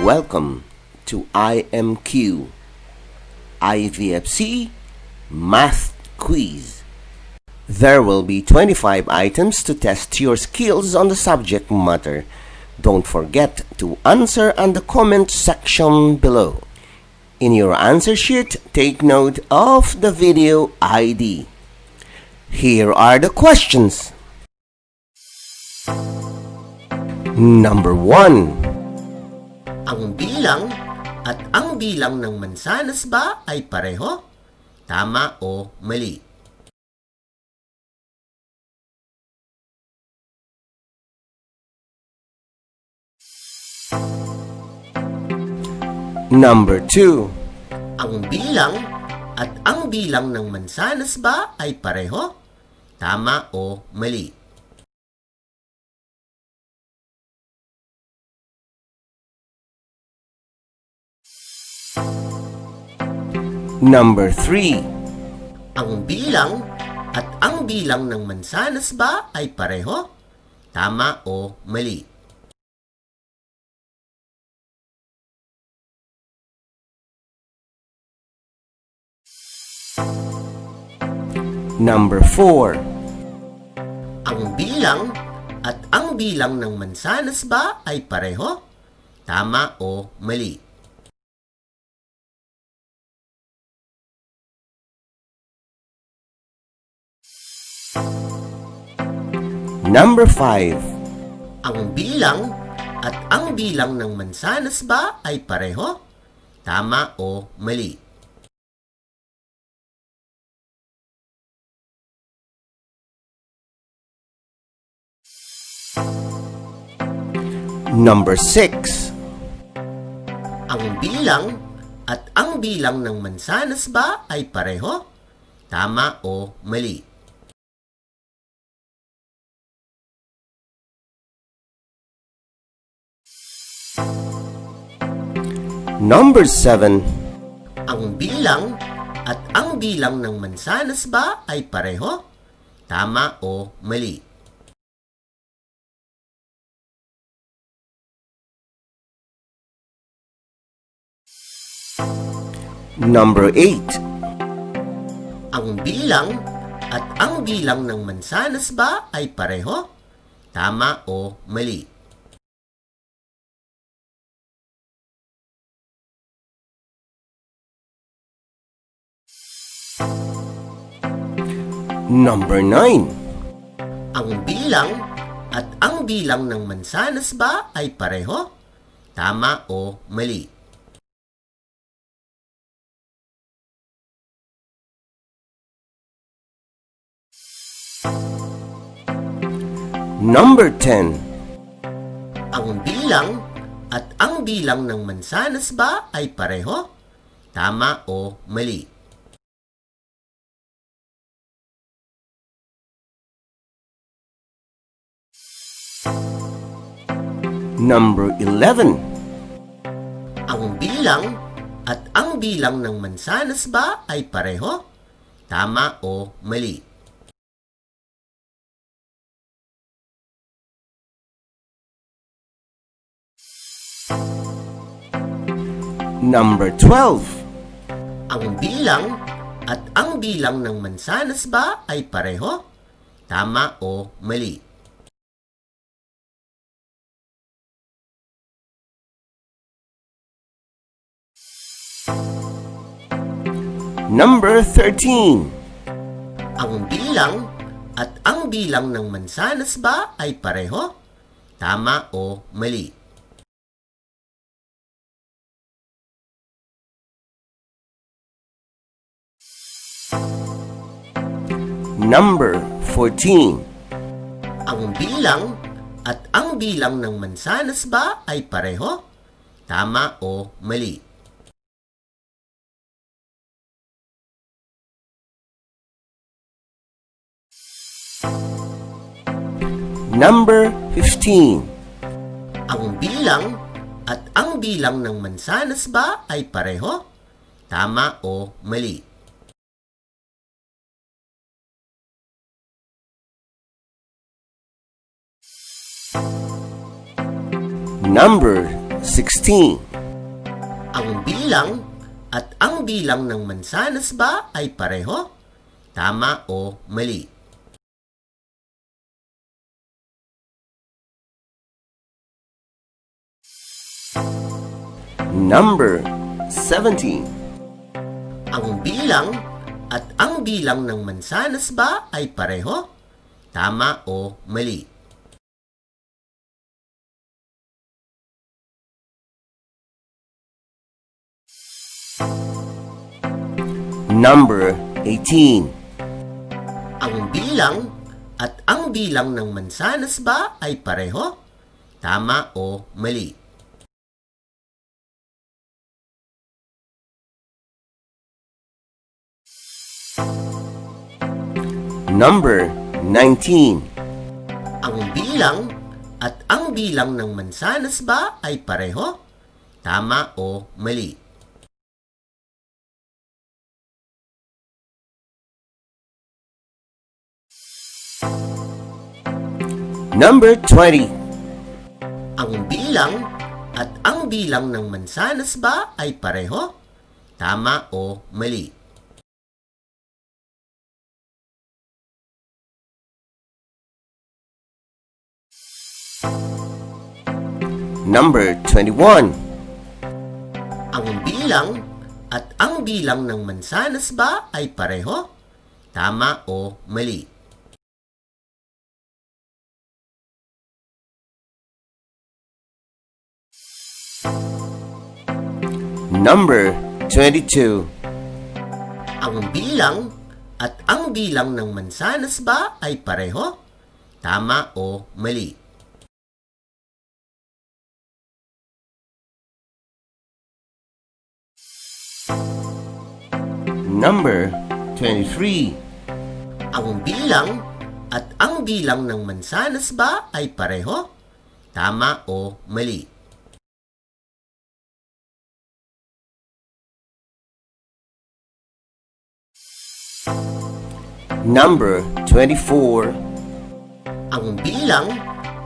Welcome to IMQ IVFC Math Quiz. There will be 25 items to test your skills on the subject matter. Don't forget to answer on the comment section below. In your answer sheet, take note of the video ID. Here are the questions. Number 1. Ang bilang at ang bilang ng mansanas ba ay pareho? Tama o mali? Number 2. Ang bilang at ang bilang ng mansanas ba ay pareho? Tama o mali? Number 3. Ang bilang at ang bilang ng mansanas ba ay pareho? Tama o mali? Number 4. Ang bilang at ang bilang ng mansanas ba ay pareho? Tama o mali? Number 5. Ang bilang at ang bilang ng mansanas ba ay pareho? Tama o mali? Number 6. Ang bilang at ang bilang ng mansanas ba ay pareho? Tama o mali? Number 7. Ang bilang at ang bilang ng mansanas ba ay pareho? Tama o mali? Number 8. Ang bilang at ang bilang ng mansanas ba ay pareho? Tama o mali? Number 9. Ang bilang at ang bilang ng mansanas ba ay pareho? Tama o mali? Number 10. Ang bilang at ang bilang ng mansanas ba ay pareho? Tama o mali? Number 11. Ang bilang at ang bilang ng mansanas ba ay pareho? Tama o mali? Number 12. Ang bilang at ang bilang ng mansanas ba ay pareho? Tama o mali? Number 13. Ang bilang at ang bilang ng mansanas ba ay pareho? Tama o mali? Number 14. Ang bilang at ang bilang ng mansanas ba ay pareho? Tama o mali? Number 15. Ang bilang at ang bilang ng mansanas ba ay pareho? Tama o mali? Number 16. Ang bilang at ang bilang ng mansanas ba ay pareho? Tama o mali? Number 17. Ang bilang at ang bilang ng mansanas ba ay pareho? Tama o mali? Number 18. Ang bilang at ang bilang ng mansanas ba ay pareho? Tama o mali? Number 19. Ang bilang at ang bilang ng mansanas ba ay pareho? Tama o mali? Number 20. Ang bilang at ang bilang ng mansanas ba ay pareho? Tama o mali? Number 21. Ang bilang at ang bilang ng mansanas ba ay pareho? Tama o mali? Number 22. Ang bilang at ang bilang ng mansanas ba ay pareho? Tama o mali? Number 23. Ang bilang at ang bilang ng mansanas ba ay pareho? Tama o mali? Number 24. Ang bilang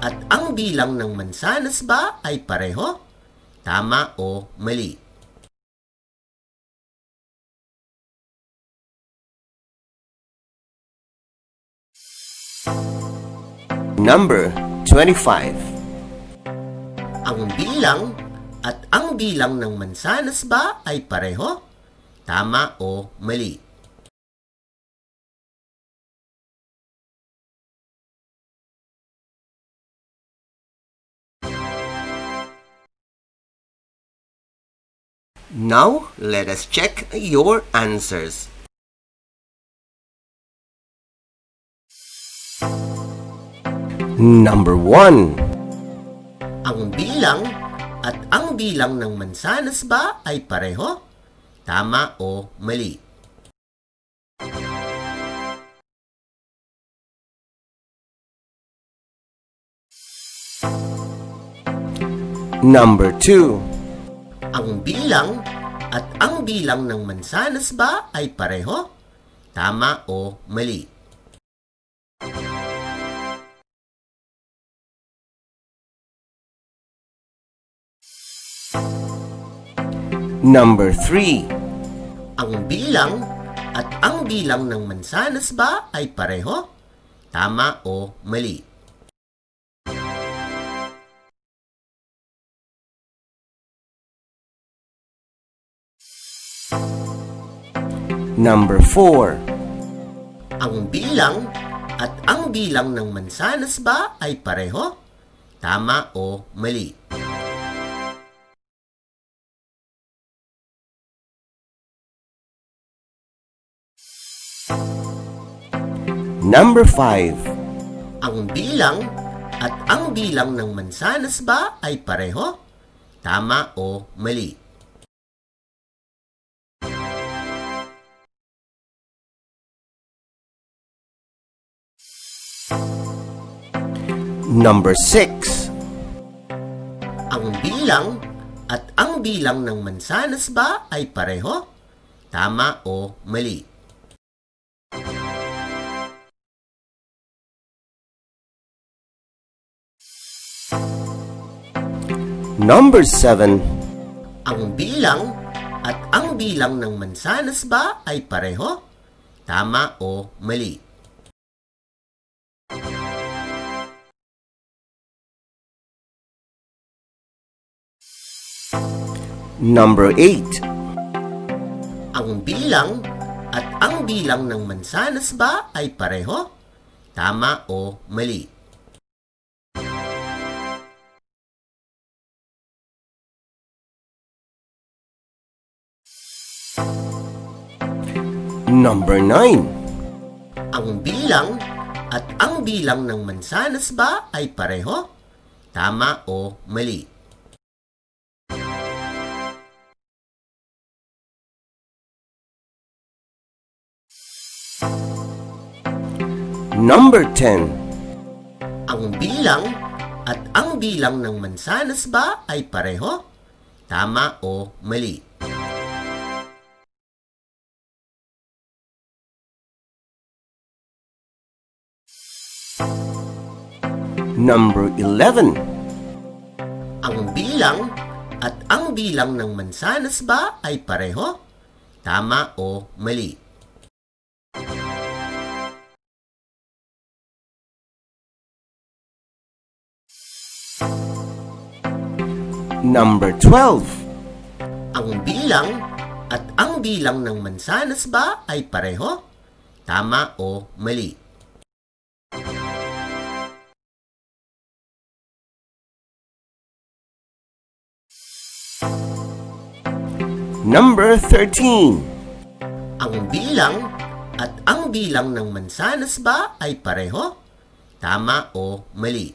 at ang bilang ng mansanas ba ay pareho? Tama o mali? Number 25. Ang bilang at ang bilang ng mansanas ba ay pareho? Tama o mali? Now, let us check your answers. Number 1. Ang bilang at ang bilang ng mansanas ba ay pareho? Tama o mali? Number 2. Ang bilang at ang bilang ng mansanas ba ay pareho? Tama o mali? Number 3. Ang bilang at ang bilang ng mansanas ba ay pareho? Tama o mali? Number 4. Ang bilang at ang bilang ng mansanas ba ay pareho? Tama o mali? Number 5. Ang bilang at ang bilang ng mansanas ba ay pareho? Tama o mali? Number 6. Ang bilang at ang bilang ng mansanas ba ay pareho? Tama o mali? Number 7. Ang bilang at ang bilang ng mansanas ba ay pareho? Tama o mali? Number 8. Ang bilang at ang bilang ng mansanas ba ay pareho? Tama o mali? Number 9. Ang bilang at ang bilang ng mansanas ba ay pareho? Tama o mali? Number 10. Ang bilang at ang bilang ng mansanas ba ay pareho? Tama o mali? Number 11. Ang bilang at ang bilang ng mansanas ba ay pareho? Tama o mali? Number 12. Ang bilang at ang bilang ng mansanas ba ay pareho? Tama o mali? Number 13. Ang bilang at ang bilang ng mansanas ba ay pareho? Tama o mali?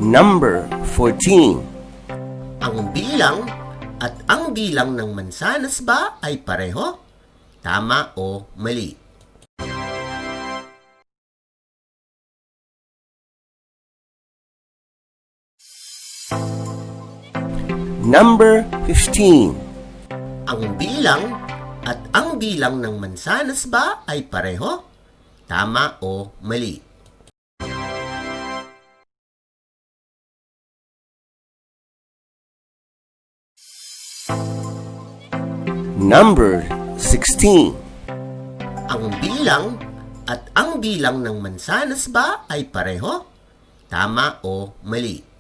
Number 14. Ang bilang at ang bilang ng mansanas ba ay pareho? Tama o mali? Number 15. Ang bilang at ang bilang ng mansanas ba ay pareho? Tama o mali? Number 16. Ang bilang at ang bilang ng mansanas ba ay pareho? Tama o mali?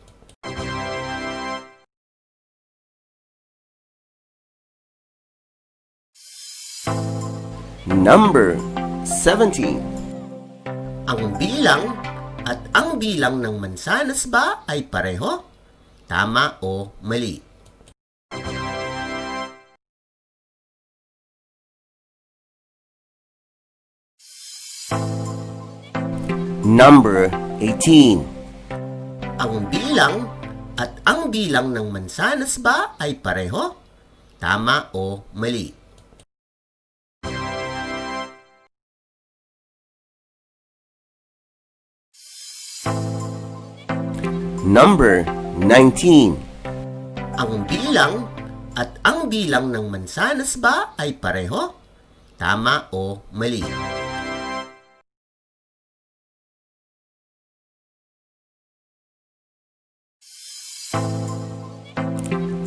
Number 17. Ang bilang at ang bilang ng mansanas ba ay pareho? Tama o mali? Number 18. Ang bilang at ang bilang ng mansanas ba ay pareho? Tama o mali? Number 19. Ang bilang at ang bilang ng mansanas ba ay pareho? Tama o mali?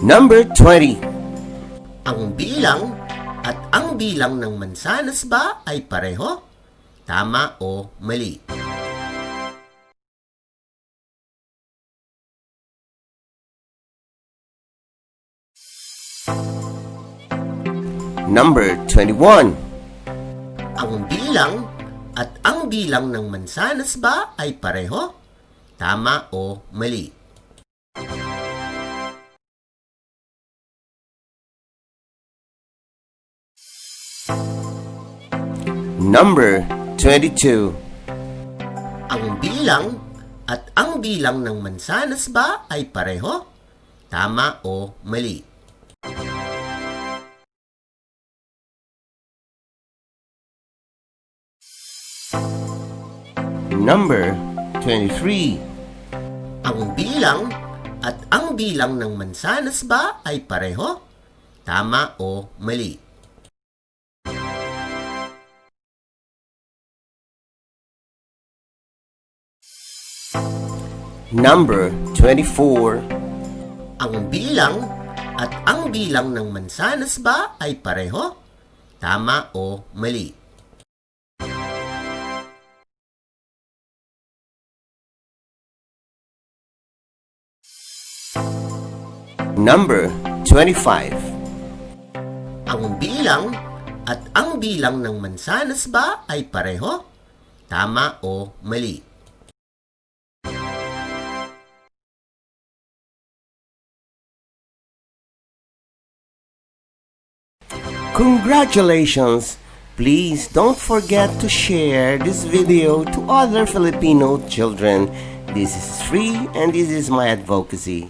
Number 20. Ang bilang at ang bilang ng mansanas ba ay pareho? Tama o mali? Number 21. Ang bilang at ang bilang ng mansanas ba ay pareho? Tama o mali? Number 22. Ang bilang at ang bilang ng mansanas ba ay pareho? Tama o mali? Number 23. Ang bilang at ang bilang ng mansanas ba ay pareho? Tama o mali? Number 24. Ang bilang at ang bilang ng mansanas ba ay pareho? Tama o mali? Number 25. Ang bilang at ang bilang ng mansanas ba ay pareho? Tama o mali? Congratulations! Please don't forget to share this video to other Filipino children. This is free and this is my advocacy.